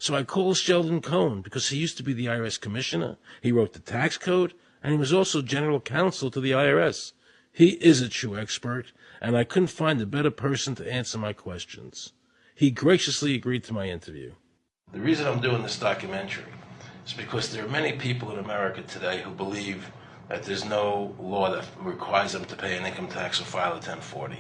So I called Sheldon Cohen because he used to be the IRS commissioner. He wrote the tax code, and he was also general counsel to the IRS. He is a true expert, and I couldn't find a better person to answer my questions. He graciously agreed to my interview. The reason I'm doing this documentary is because there are many people in America today who believe that there's no law that requires them to pay an income tax or file a 1040.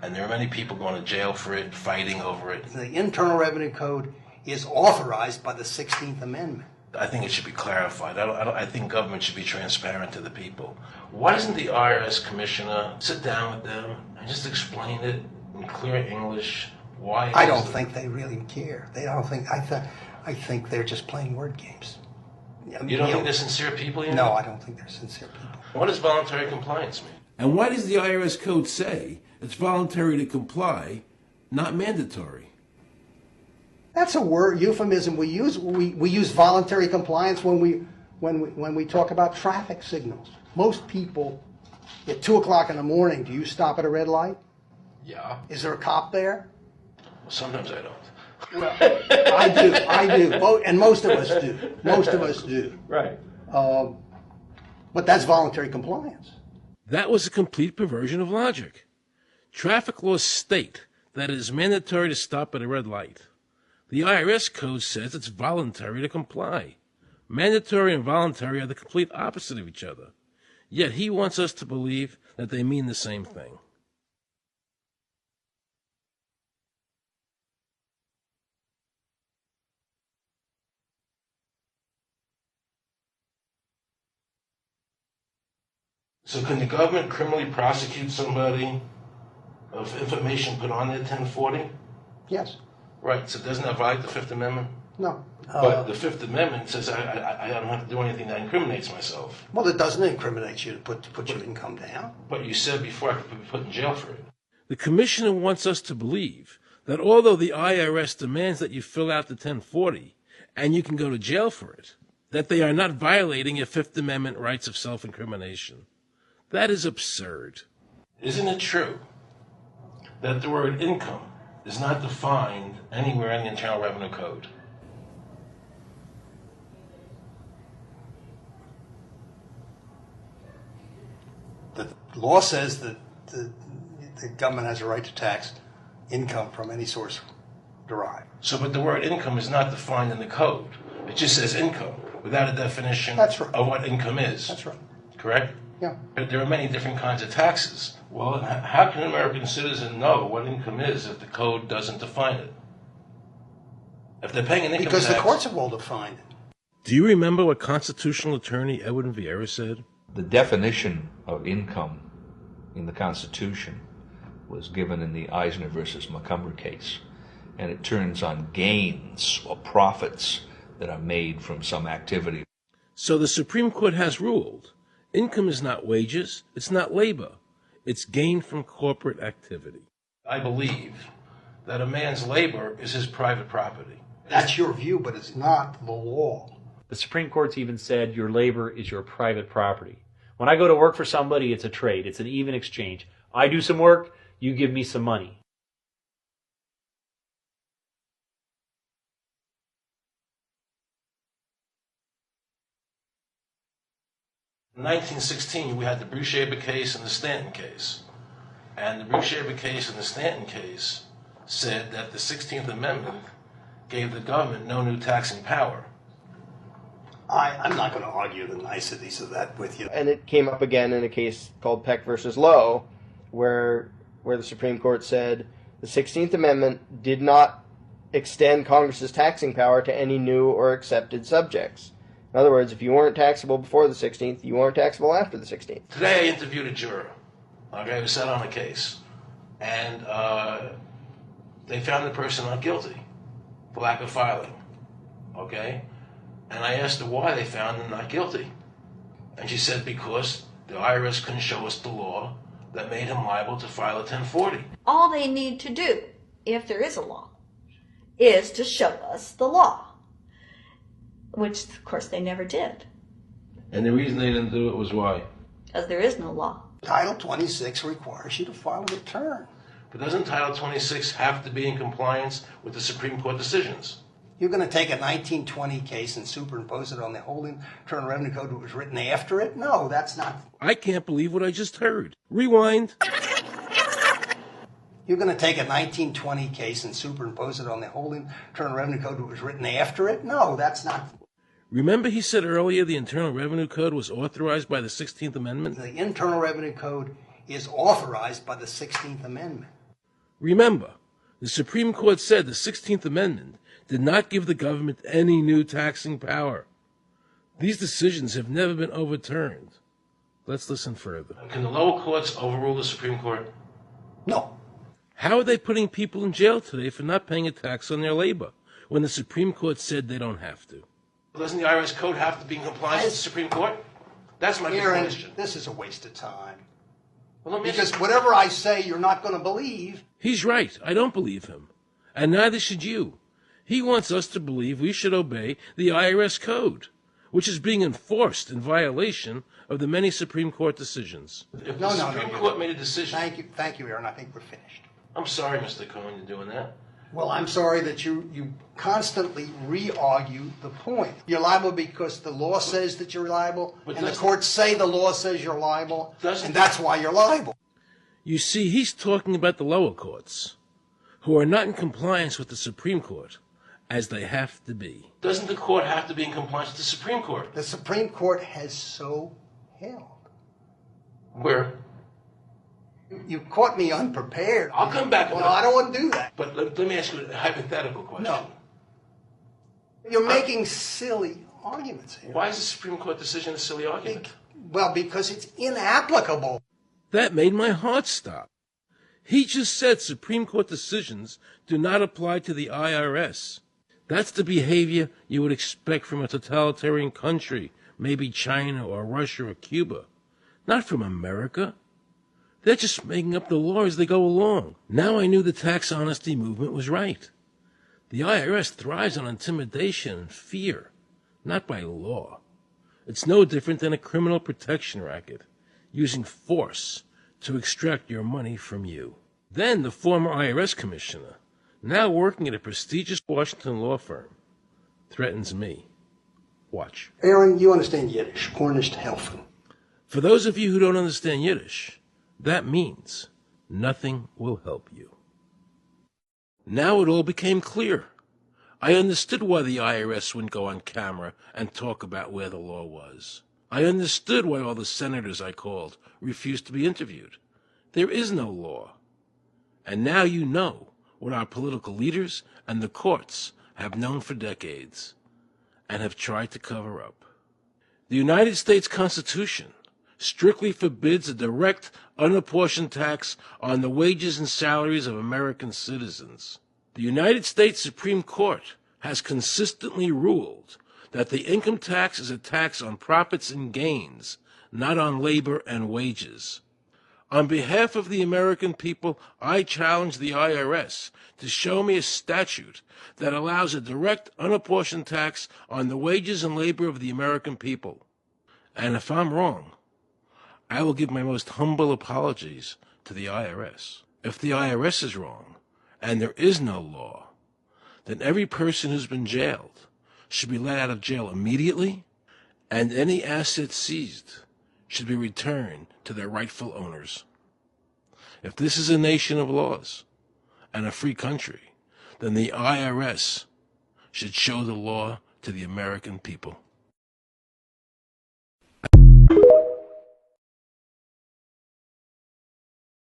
And there are many people going to jail for it, fighting over it. The Internal Revenue Code is authorized by the 16th Amendment. I think it should be clarified. I think government should be transparent to the people. Why doesn't the IRS commissioner sit down with them and just explain it in clear English? Why? I don't think they really care. They don't think. I think they're just playing word games. You don't think they're sincere people? No, I don't think they're sincere people. What does voluntary compliance mean? And why does the IRS code say it's voluntary to comply, not mandatory? That's a word euphemism we use. We use voluntary compliance when we talk about traffic signals. Most people, at 2 o'clock in the morning, do you stop at a red light? Yeah. Is there a cop there? Well, sometimes I don't. Well, I do, and most of us do. Most of us do. Right. But that's voluntary compliance. That was a complete perversion of logic. Traffic laws state that it is mandatory to stop at a red light. The IRS code says it's voluntary to comply. Mandatory and voluntary are the complete opposite of each other. Yet he wants us to believe that they mean the same thing. So can the government criminally prosecute somebody of information put on their 1040? Yes. Right, so doesn't that violate the Fifth Amendment? No. But the Fifth Amendment says I don't have to do anything that incriminates myself. Well, it doesn't incriminate you to put your income down. But you said before I could be put in jail for it. The commissioner wants us to believe that although the IRS demands that you fill out the 1040 and you can go to jail for it, that they are not violating your Fifth Amendment rights of self-incrimination. That is absurd. Isn't it true that the word income is not defined anywhere in the Internal Revenue Code? The law says that the government has a right to tax income from any source derived. So, but the word income is not defined in the code. It just says income without a definition That's right. of what income is. That's right. Correct? Yeah. But there are many different kinds of taxes. Well, how can an American citizen know what income is if the code doesn't define it? If they're paying an income Because tax, the courts have all defined it. Do you remember what constitutional attorney Edwin Vieira said? The definition of income in the Constitution was given in the Eisner versus Macomber case, and it turns on gains or profits that are made from some activity. So the Supreme Court has ruled income is not wages, it's not labor, it's gain from corporate activity. I believe that a man's labor is his private property. That's your view, but it's not the law. The Supreme Court's even said your labor is your private property. When I go to work for somebody, it's a trade. It's an even exchange. I do some work, you give me some money. In 1916, we had the Bruchaber case and the Stanton case. And the Bruchaber case and the Stanton case said that the 16th Amendment gave the government no new taxing power. I'm not going to argue the niceties of that with you. And it came up again in a case called Peck versus Lowe, where the Supreme Court said the 16th Amendment did not extend Congress's taxing power to any new or accepted subjects. In other words, if you weren't taxable before the 16th, you weren't taxable after the 16th. Today I interviewed a juror, okay, who sat on a case, and they found the person not guilty for lack of filing, okay? And I asked her why they found him not guilty. And she said because the IRS couldn't show us the law that made him liable to file a 1040. All they need to do, if there is a law, is to show us the law, which, of course, they never did. And the reason they didn't do it was why? Because there is no law. Title 26 requires you to file a return. But doesn't Title 26 have to be in compliance with the Supreme Court decisions? You're going to take a 1920 case and superimpose it on the whole Internal Revenue Code that was written after it? No, that's not. I can't believe what I just heard. Rewind. You're going to take a 1920 case and superimpose it on the whole Internal Revenue Code that was written after it? No, that's not. Remember he said earlier the Internal Revenue Code was authorized by the 16th Amendment? The Internal Revenue Code is authorized by the 16th Amendment. Remember, the Supreme Court said the 16th Amendment did not give the government any new taxing power. These decisions have never been overturned. Let's listen further. Can the lower courts overrule the Supreme Court? No. How are they putting people in jail today for not paying a tax on their labor when the Supreme Court said they don't have to? Doesn't the IRS code have to be in compliance with the Supreme Court? That's my big Aaron, question. this is a waste of time. Well, Because whatever I say, you're not going to believe. He's right. I don't believe him. And neither should you. He wants us to believe we should obey the IRS code, which is being enforced in violation of the many Supreme Court decisions. If the Supreme Court made a decision... Thank you, Aaron. I think we're finished. I'm sorry, Mr. Cohen, you're doing that. Well, I'm sorry that you constantly re-argue the point. You're liable because the law says that you're liable, and the courts say the law says you're liable, and that's why you're liable. You see, he's talking about the lower courts, who are not in compliance with the Supreme Court, as they have to be. Doesn't the court have to be in compliance with the Supreme Court? The Supreme Court has so held. Where? You caught me unprepared. I'll come back. Well, I don't want to do that. But let me ask you a hypothetical question. No. You're making silly arguments here. Why is the Supreme Court decision a silly argument? Well, because it's inapplicable. That made my heart stop. He just said Supreme Court decisions do not apply to the IRS. That's the behavior you would expect from a totalitarian country, maybe China or Russia or Cuba. Not from America. They're just making up the law as they go along. Now I knew the tax honesty movement was right. The IRS thrives on intimidation and fear, not by law. It's no different than a criminal protection racket, using force to extract your money from you. Then the former IRS commissioner, now working at a prestigious Washington law firm, threatens me. Watch. Aaron, you understand Yiddish. Cornish helfen. For those of you who don't understand Yiddish, that means nothing will help you. Now it all became clear. I understood why the IRS wouldn't go on camera and talk about where the law was. I understood why all the senators I called refused to be interviewed. There is no law. And now you know what our political leaders and the courts have known for decades and have tried to cover up. The United States Constitution strictly forbids a direct, unapportioned tax on the wages and salaries of American citizens. The United States Supreme Court has consistently ruled that the income tax is a tax on profits and gains, not on labor and wages. On behalf of the American people, I challenge the IRS to show me a statute that allows a direct, unapportioned tax on the wages and labor of the American people. And if I'm wrong, I will give my most humble apologies to the IRS. If the IRS is wrong, and there is no law, then every person who's been jailed should be let out of jail immediately, and any assets seized should be returned to their rightful owners. If this is a nation of laws and a free country, then the IRS should show the law to the American people.